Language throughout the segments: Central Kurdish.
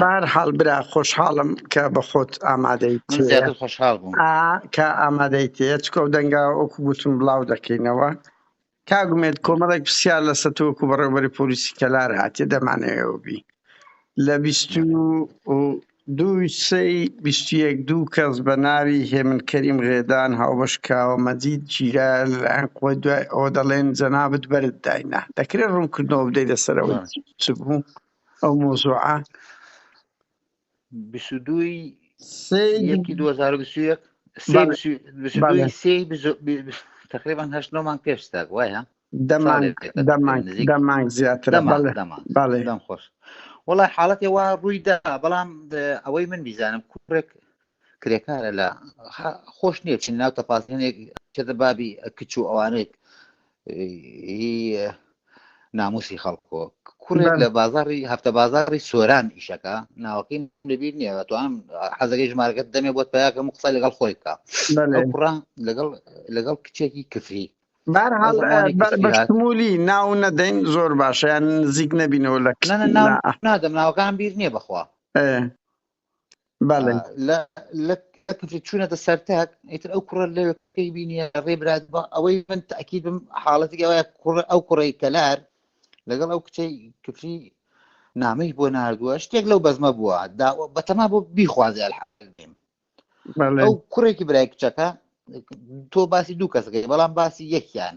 بار حال برا خوشحالم کە بە خۆت ئامادەیت من زیاتر خۆشحاڵ بووم کە ئامادەیت چکە دەنگا وەکو گوتم بڵاو دەکەینەوە کاگومێت کۆمەڵێک پرسیار لەسەر تۆکو بەڕێوەبەری پۆلیسی کەلار هاتیە دەمانەوە بی لە 22 کەس بە ناوی هێمن کەریم غێدان هاوبەش کاوە مەجید جیرە لەلایەن قووە دوای ئەوە دەڵێن جەنابەت بەرت داینە دەکرێت ڕوونکردنەوە بدەیت لەسەرەوەی چ بوو ئەو مۆزوعە 22 تقریبا 8 مان پێشتا وایە دەمانگ زیاترە دەم خۆش وڵای حاڵەتی وا ڕوویدا بەڵام ئەوەی من بیزانم کوڕێک کرێکارە لە خۆش نییە چین ناو تەپاسێنێک چێتە بابی کچ و ئەوانێک ناموسی خەڵکۆ کوڕێک لە بازاری هەفتە بازاری سۆران ئیشەکە ناوەکەی لەبیر نییە توانم حەزەکەی ژمارەکەت دەمێ بۆت پیاکەم و قسە لەگەڵ خۆی بکە کوڕان لەگەڵ کچێکی کفری بەشمولی ناو نەدەین زۆر باشە یان نزیک نەبینەوە لە نادەم ناوەکان بیر نییە بخوا لە کفری چوونەتە سەرتاک ئیتر ئەو کوڕە لەوەکەی بینیە ڕێبرات بە ئەوەی من تەکید بم حاڵەتی ئەوەیە ئەو کوڕەی کەلار لەگەڵ ئەو کچەی کفری نامەی بۆ ناردووە شتێک لەو بەزمە بووە بەتەما بۆ بیخوازی ئەلحەقیم ئەو کوڕێکی برای کچەکە تۆ باسی دوو کەسەکەی بەڵام باسی یەکیان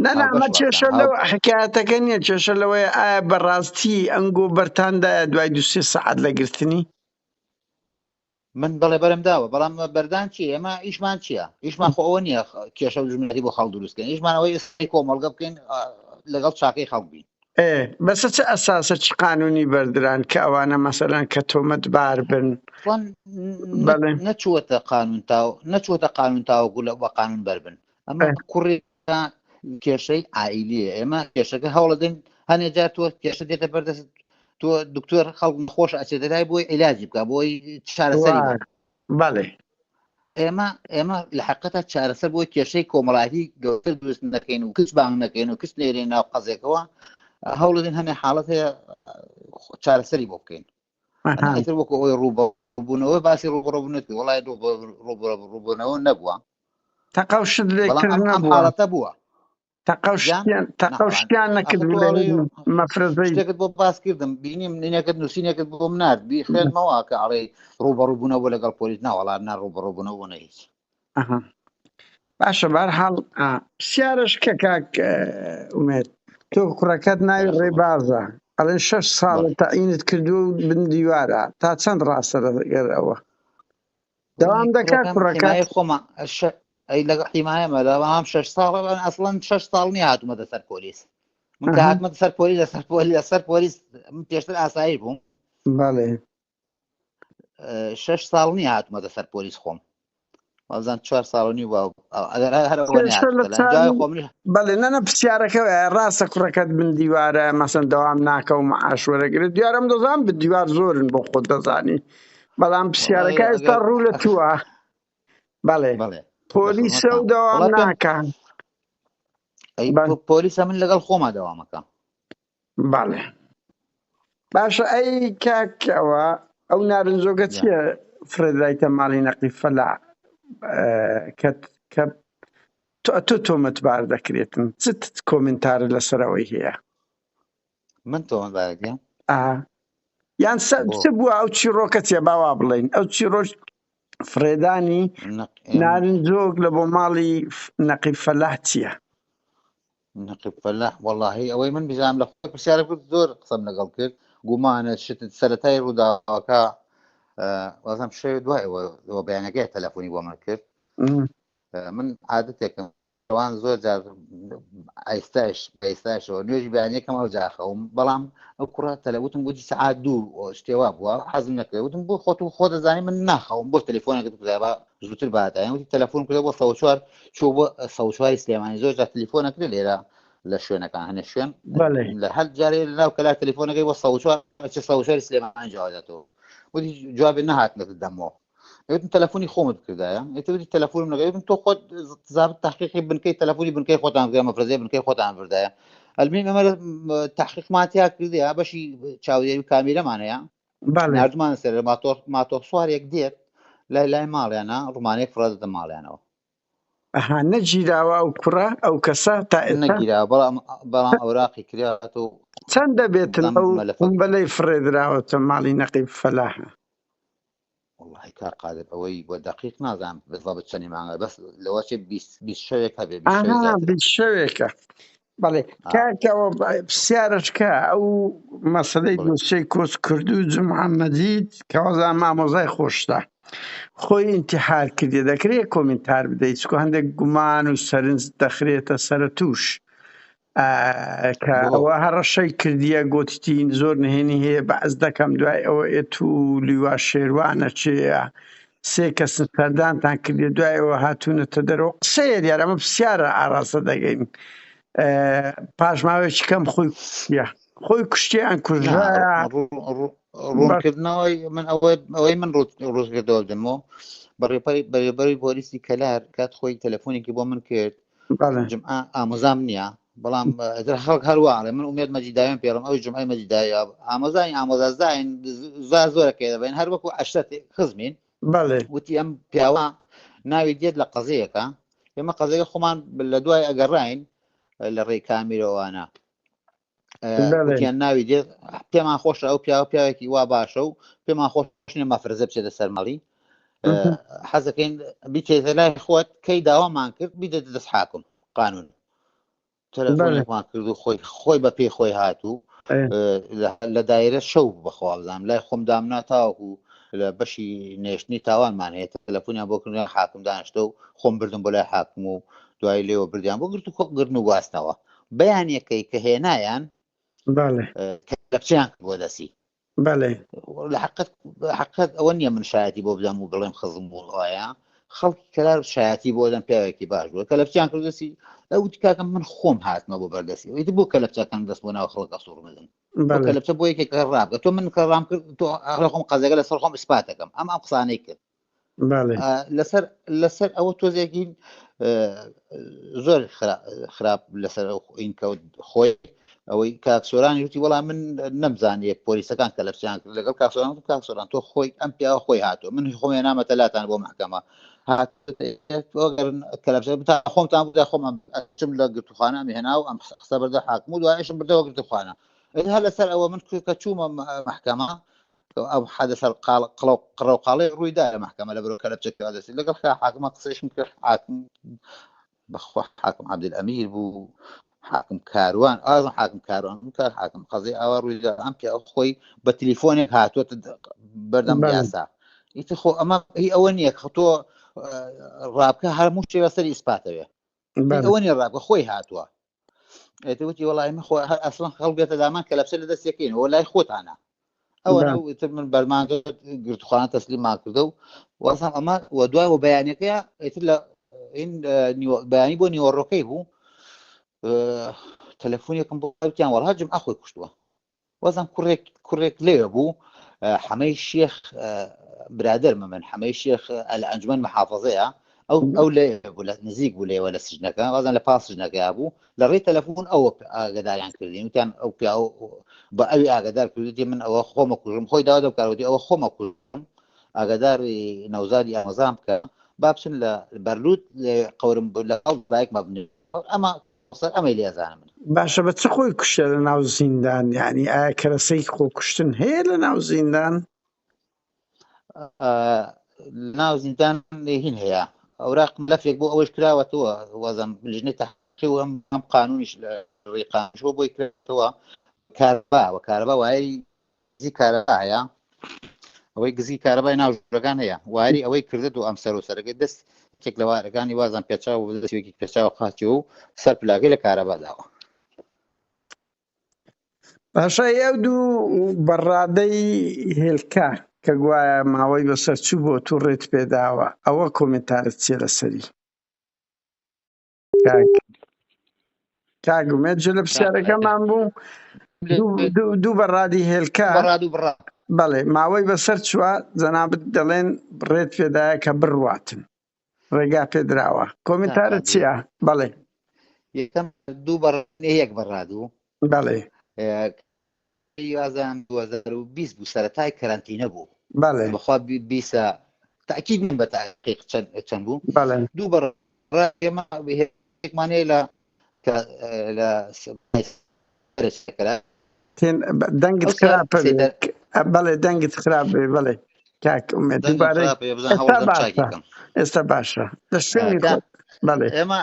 نەنامە کێشە لەو حکایەتەکە نییە کێشە لەوەیە ئایا بەڕاستی ئەنگۆ بەرتاندایە دوای 2 سەعات لەگرتنی من بەڵێ بەرەم داوە بەڵام بەردان چی ئێمە ئیشمان چییە ئیشمان خۆ ئەوە نییە کێشە و ژمێری بۆ خەڵک دروستکەین ئیشمانەوەی ئێستا کۆمەڵگە بکەین لەگەڵ چاکەی خەڵک بین بەسە چه ئەساسە چ قانونی بەردران کە ئەوانە مەسەلەن کە تۆمەتبار بن نەچووەتە قانون تاوەکو لە بە قانون بەربن ئەمە کوڕی کێشەی عائیلیە ئێمە کێشەکە هەوڵەدەین هەنێجار تۆ کێشە دێتە بەردەست تۆ دکتۆر خەڵک خۆش ئەچێتەلای بۆی عیلاجی بکە بۆی چارەسەری بەڵێ ئێمە لە حقیقەتە چارەسەر بۆی کێشەی کۆمەڵایەتی گەورەتر دروست نەکەین و کچ بانگ نەکەین و کچ نێرێن ناو قەزێکەوە هەوڵەدەین هەمێ حاڵەت هەیە چارەسەری بۆ بکەین ئیتر وەکو ئەوەی ڕووبەڕووبوونەوە باسی ڕووبەڕووبوونەوەی وەڵای ڕووبەڕووبوونەوە نەبووە تەقەوشت بەڵام ئەم حاڵەتە بووە تەقەوشتیان نەکردو مەفرەزەی شتێکت بۆ باس کردم بینیم نینەکەت نووسینێکت بۆ منات خوێنمەوە کە ئەڵێ ڕووبەڕووبوونەوە لەگەڵ پۆلیس ناوەڵات نا ڕووبەڕووبوونەوە نەهیچ باشە بەرحاڵ پرسیارش کە کاک ئومێد تۆ کوڕەکەت ناوی ڕێبازە ئەڵێن 6 ساڵە تەعینت کردو و بن دیوارە تا چەند ڕاستە لەگەر ئەوە دەوام دەکات کوڕەکەت خۆمە ئەی لەگە حیمایەمە لەوام 6 ساڵ ئەسڵەن 6 ساڵ نیە هاتوومەتە سەر پۆلیس من کە هاتمەتە سەر پۆلیس لەسەر پۆلیس پێشتر ئاسایی بووم بەڵێ 6 ساڵ نیە هاتوومەتە سەر پۆلیس خۆم وازان 4 ساڵنی و بەڵێ نەنە پرسیارەکە ڕاستە کوڕەکەت بن دیوارە مەسەن دەوام ناکە و مەعاش وەرەگرێت دیارەم دەزانم بە دیوار زۆرن بۆ خۆت دەزانی بەڵام پرسیارەکە ئێستا ڕوو لە تووە بەڵێ پۆلیسە و دەوام ناکەن پۆلیسە من لەگەڵ خۆما دەوامەکە بەڵێ باشە ئەی کاکەوە ئەو نارنجۆگە چییە فرێدرایتە ماڵی نەقی فەلاح کە تۆ تۆمەتبار دەکرێتن چت کۆمنتارە لەسەرەوەی هەیە من تۆمەتبارەکەم یان چ بووە ئەو چیرۆکە چێ باوا بڵێن ئەو چیرۆژ فرێدانی نارنجۆک لە بۆ ماڵی نەقی فەلاح چییە نەقی فەلاح وەڵاهی ئەوەی من بیزانم لە خۆی پرسیارە کرد زۆر قسەم لەگەڵ کرد گومانە شتت سەرەتای ڕووداوەکە وازم شەوێ دوایەوە بەیانەکەی تەلەفۆنی بۆ من کرد من عادەتێکم ئەوان زۆر جار ئایستایشەوە نوێژی بەیانەکەم ئەو جاخەوم بەڵام ئەو کوڕە تەلەوتم بۆ سەعات 2 شتێوا بووە حەزم نەکرد وتم بۆ خۆت و خۆ دەزانی من ناخەوم بۆ تەلەفۆنەکەت بزایە زووتر باتایە وتی تەلەفۆن کردە بۆ 104 چوو بۆ 104 سلێمانی زۆر جار تەلەفۆنەکرد لێرە لە شوێنەکان هەنێ شوێن لە هەر جارێ لەناو کەلا تەلەفۆنەکەی بۆ 104 سلێمانی جوابداتەوە وتی جوابێ نەهاتنەکە دەمەوە وتم تەلەفۆنی خۆمت کردایە ئێتر تەلەفۆنم نەکەی وتم تۆ خۆت زابط تحقیقی بنکەی تەلەفۆنی بنکەی خۆتان بگە مەفرەزەی بنکەی خۆتان بردایە المهم ئەمە تحقیقماتیا کردیا بەشی چاودێری و کامیرەمانەیە بەڵێ نردمان سەر ماتۆر سوارێک دێت لای ماڵیانە ڕوومانەیە فڕادە ماڵیانەوە ئەها نەگیراوە ئەو کوڕە ئەو کەسە تا ئێستا نەگیرا بەڵام ئەوراقی کراوەت و چەند دەبێتن ئەو مەلەفە قومبەلەی فڕێدراوەتە ماڵی نەقیب فەلاحە والله کار قادر ئەوەی بۆ دقیق نازانم بەڵام چەندی مانگە بەس لەوە چێ 20 شەوێک هەبێ ئاها شەوێکە بەڵێ کاکەوە پرسیارشکە ئەو مەسەلەی دۆسیەی کۆچ کرد و محەممەدید کەوازان مامۆزای خۆشتە خۆی ئینتیحار کردێ دەکرێت کۆمنتار بدەیت چکۆ هەندێک گومان و سەرنج دەخرێتە سرە توش کە ئەوە هەڕەشەی کردیە گۆتیتین زۆر نهێنی هەیە بەعز دەکەم دوای ئەوە ئێت و لیوا شێوانە چێە سێ کەسن سەردانتان کردێ دوایەوە هاتوونەتە دەرەوە قسەیە دیارە ئەمە پرسیارە ئاڕاستە دەگەین پاشماوێکی کەم خۆی کوشتیان کوژە ڕوونکردنەوەی من ئەوەی من ڕوزکردەوە دەمەوە بەڕێبەری پۆلیسی کەلار کات خۆی تەلەفۆنێکی بۆ من کرد جمعە ئامۆزام نییە بەڵام خەڵک هەروواڵێ من ئومێد مەجیداویان پێڕم ئەوی جمعی مەجیداویە ئامۆزازداین زۆرەکە دەبین هەر وەکو عەشرەت خزمین وتی ئەم پیاوە ناوی دێت لە قەزەیەکە ئێمە قەزەیە خۆمان لە دوای ئەگەڕاین لە ڕێی کامیرەوەوانە وتیان ناوی دێت پێمان خۆشە ئەو پیاوێکی وا باشە و پێمان خۆش مەفرەزە بچێتە سەرمەڵی حەزەکەین بیتێتە لای خۆت کەی داوامان کرد بیدە دەست حاکم قانون تەلەفۆنێکمان کرد و خۆی بە پێی خۆی هاتوو لە دایرە شەو بەخوازانم لای خۆم دامنا تاوەکو لە بەشی نێشتنی تاوانمان هەیە تەلەفۆنیان بۆ کردن حاکم دانیشتە و خۆم بردم بۆ لای حاکم و دوای لێوە بردیان بۆ گرت و گرن و گواستنەوە بەیانیەکەی کە هێنایان کەلەپچیان بۆ دەسی لە حقیقەت ئەوە نییە من شایەتی بۆ بدەم و بڵێم خزم بووڵایە خەڵکی کەلار شایەتی بۆ دەم پیاوێکی باش بووە کەلەپچیان کردسی ئەوتی کاکەم من خۆم هاتمە بۆ بەردەسی ئەویتی بۆ کەلەپچەکان دەست بۆ ناو خەڵک ئەسوور بدەن کەلەپچە بۆ یەکێک ڕابگە تۆ من کە ڕام کرد تۆ خۆم قەزەکە لەسەر خۆم ئیسپات دەکەم ئەم قسانەی کرد لەسەر ئەوە تۆزێکی زۆر خراپ لەسەر ئینکەوت خۆی ئەوەی کاکسۆرانی وتی وەڵام من نەمزانێت پۆلیسەکان کەلەپچیان کرد لەگەڵ کاکسۆران کاکسۆران تۆ خۆی ئەم پیاوە خۆی هاتووە من خۆم نامەتە لاتان بۆ محکەمە کەلەپچە بتا خۆمتان بوودا خۆم چم لە گرتوخانە هێنا و ئەم قسە بەردە حاکم و دوایشم بردەوە گرتوخانە هەر لەسەر ئەوە من کە چوومە محکەمە ئەو حەدەسەر قڕەوقاڵی ڕوویدا لە محکەمە لە بەرەو کەلەپچەکە دەستی لەگەڵ حاکمە قسەیشم کرد حاکم بەخوا حاکم عەبدولئەمیر بوو حاکم کاروان ئازم حاکم کاروان کار حاکم قەزەی ئاوا ڕوویدا ئەم پیاوە خۆی بە تەلیفۆنێک هاتووەتە بەردەم یاسا ئیتر خۆ ئەمە هی ئەوە نییە کە تۆ ڕابکە هەموو شتێ بەسەری ئیسپاتەوێ ئەوە نیە ڕابکە خۆی هاتووە ئێتەوتی وەڵای من خۆ ئەسڵەن خەڵک بێتە دامان کەلەپچە لە دەستیەکەینەوە لای خۆتانە ئەوە ئیتر من بەرمانگە گرتوخانە تەسلیممان کردە و وەزان ئەمە وە دوای و بەیانەکەیە ئیتر لە این بەیانی بۆ نیوەڕۆکەی بوو تەلەفۆنێکم بۆ وتیان وەڵا جمعە خۆی کوشتووە وەزان کوڕێک لێوە بوو حەمەی شێخ برادەرمە من حەمەی شێخ لە ئەنجومەن محافەزەیە ئەو لێ بوو لە نزیک بوو لێوە لە سژنەکە وەزان لە پاس سژنەکەیا بوو لە ڕێی تەلەفۆن ئەوە ئاگداریان کردین وتیان ئەو پیاوە بە ئەوی ئاگدار کردی من ئەوە خۆمە کوژم خۆی داوا دەکاروتی ئەوە خۆمە کوژم ئاگداری نەوزادی ئامۆزام کە با بچن لە بەرلووت قەورم لەگەڵ بایەک مەبنی ئەمە ئەمەی لێزانم باشە بە چ خۆی کوشتە لە ناو زیندان یعنی ئایا کەرەسەی خۆ کوشتن هەیە لە ناو زیندان ناو زیندان هین هەیە ئەوراق ملەفێک بۆ ئەوەش کراوەتەوە وەزم لژنەی تەحقیق و ئەم قانونیش لە ڕێی قانونیش بۆی کردەوە کارەبا وای گزی کارەبا هەیە ئەوەی گزی کارەبای ناو ژوورەکان هەیە واری ئەوەی کردێت و ئەم سەر و سەرەکەی دەست تێک لە وارەکانی وازان پێچاو و دەستێکی پێچاو قاچی و سەر پلاگەی لە کارەبا داوە باشە ئەو دوو بەڕادەی هێلکە کە گوایە ماوەی بەسەر چوو بۆ تو ڕێت پێداوە ئەوە کۆمنتارت چیە لەسەری کاگومێت جە لە پرسیارەکەمان بوو دوو بەڕادی هێلکە بەڵێ ماوەی بەسەر چووە جەنابەت دەڵێن ڕێت پێدایە کە بڕواتن ڕێگا پێدراوە کۆمنتارت چییە بەڵێ یەکەم دوو بەڕادنی یەک بەڕادوو بەڵێ یازان 2020 بوو سەرەتای کەرانتینە بوو بەڵێ بەخوا بیسە تاکید من بە تاقیق چەند بوو بەڵێ دوو بەڕێمانەیە لە دەنگت خراپە بەڵێ دەنگت خراپێ بڵێ کاک ئومێد دووبارەی ئێستا باشە لە شوێنی خۆت بەڵێ ئێمە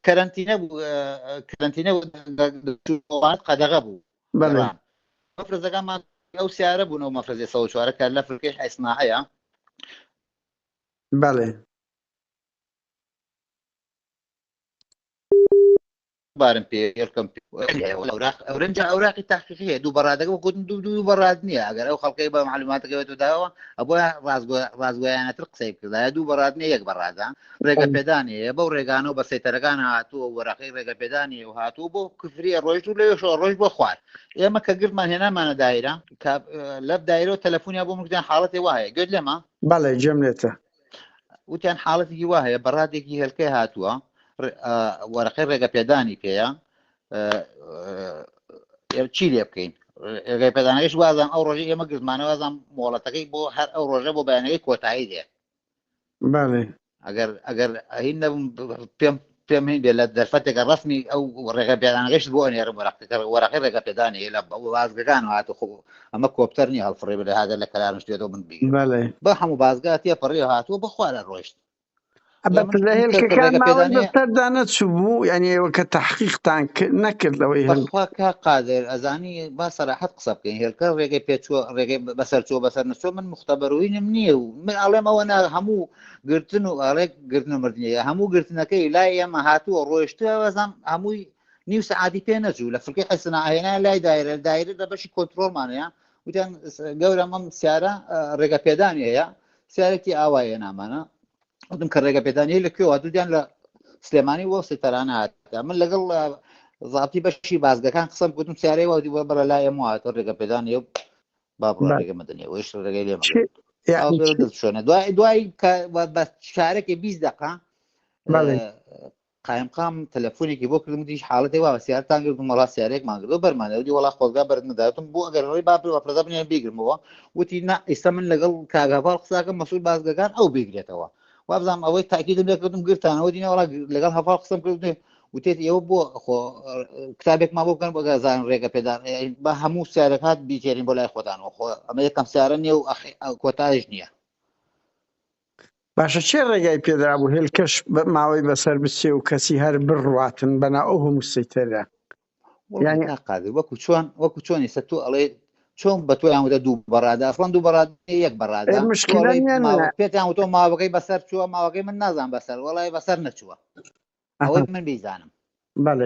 کەرانتینە بوو کەرانتینە قەدەغە بوو بەڵێ مەفرەزەکانمان ئەو سیارە بوون ئەو مەفرەزی 104 کە لە فرقەی حیسناحەیە بەڵێ بارم پێ یەکەم ئەورەنجا ئەوراقی تاقیقی هەیە دوو بەڕادەکە گوتن دوو بەڕاد نییە ئەگەر ئەو خەڵکەی بە معلوماتەکەوێت داوە ئەبووە ڕازگۆیانەتر قسەی کردایە دوو بەڕادنی یەک بەڕادە ڕێگە پێدانەیە بەو ڕێگانە و بە سەیتەرەکان هاتووە وەرەقەی ڕێگە پێدانی و هاتوو بۆ کوفریە ڕۆژ و لەوێشەوە ڕۆژ بۆ خوارد ئێمە کە گرتمان هێنامانە دایرە لەب دایرەوە تەلەفۆنیا بۆ مردیان حاڵەتی وایە گوێت لێمە بەڵێ جێملێتە وتیان حاڵەتێکی وا هەیە بەڕادێکی هێلکەی هاتووە وەرەقەی ڕێگە پێدانی پێەیە چی لێ بکەین ڕێگە پێدانەکەیش وازان ئەو ڕۆژی ئێمە گرتمانەوەزان مۆڵەتەکەی بۆ هەر ئەو ڕۆژە بۆ بەیانەکەی کۆتایی دێ بەڵێ ئەگەر هین نەبووم پێم هین بێ لە دەرفەتێکە ڕستنی ئەو ڕێگە پێدانەکەیش بۆ ئەنێرم وەرەقەی ڕێگە پێدانی لە بازگەکان هاتو خۆ ئەمە کۆپتەر نی هەڵفڕێ بێ هذا لە کەلارم شتێتەوە من بی بە هەموو بازگا تێپەڕێ هاتووە بەخوا لە ڕۆیشت لە هێلکەکان ماوەی بەسەردا نەچوو بوو یعنی ئێوە کە تەحقیقتان نەکردەوەی بەخوا کا قادر ئەزانی با سەراحەت قسە بکەین هێلکە ڕێگەی پێچووە ڕێگەی بەسەر چوە بەسەر نەچوە من مختبەرۆینم نییە و من ئەڵێم ئەوە هەموو گرتن و ئەڵێک گرتن و مردنیە هەموو گرتنەکەی لای ئێمە هاتووە ڕۆیشتووە وەزان هەمووی نیو سەعاتی پێ نەچوو لە فرقەی حەسناهێنا لای دایرە لە بەشی کۆنتڕۆڵمانەیە وتیان گەورە ئەم سیارە ڕێگە پێدانی هەیە سیارێکی ئاوایە نامانە وتم کە ڕێگە پێدانی لەکوێوە دوودیان لە سلێمانی وە سێتەرانە هاتە من لەگەڵ زابتی بەشی بازگەکان قسەم گوتم سیارەی وەدی بۆ بەرە لای ئەمە هاتە ڕێگە پێدانی و با بڕۆ ڕێگە مەدەنیە وش ڕێگەی لێمە شوێنە دوای بە شارێکی 20 دقیقە قایمقام تەلەفۆنێکی بۆ کردم دیش حاڵەتی وا سیارتان کردم وڵا سیارێکمان کردو بەرمانەوەی وڵا خۆزگا بەرنەداتم بۆ ئەگەرەوەی بافرەزە بنیان بیگرمەوە وتی نا ئێستا من لەگەڵ کاگاپاڵ قساکەم مەسئول بازگەکان ئەو بیگرێتەوە وابزانام ئەوەی تاکیدم لێکردم گرتانەوە دینە وڵا لەگەڵ هەفاڵ قسەم کردێ وتێت ئێوە بۆ خۆ کتابێکمان بۆ بکەن بۆ گازان ڕێگە پێدان بە هەموو سیارەکات بیچێرین بۆ لای خۆتانەوە خۆ ئەمە یەکەم سیارە نییە و کۆتایش نییە باشە چێ ڕێگای پێدرا بوو هێلکەش ماوەی بەسەر بچێ و کەسی هەر بڕواتن بەنا ئەو هەموو سەیتەرە یعنی قادر وەکو چۆنی سە تۆ ئەڵێ چۆن بە تۆیان وتە دوو بەڕادە ئەسڵەن دوو بەڕاد یەک بەڕادە پێیان وتۆ ماوەکەی بەسەر چووە ماوەکەی من نازان بەسەر وەڵای بەسەر نەچووە ئەوەی من بیزانم بەڵێ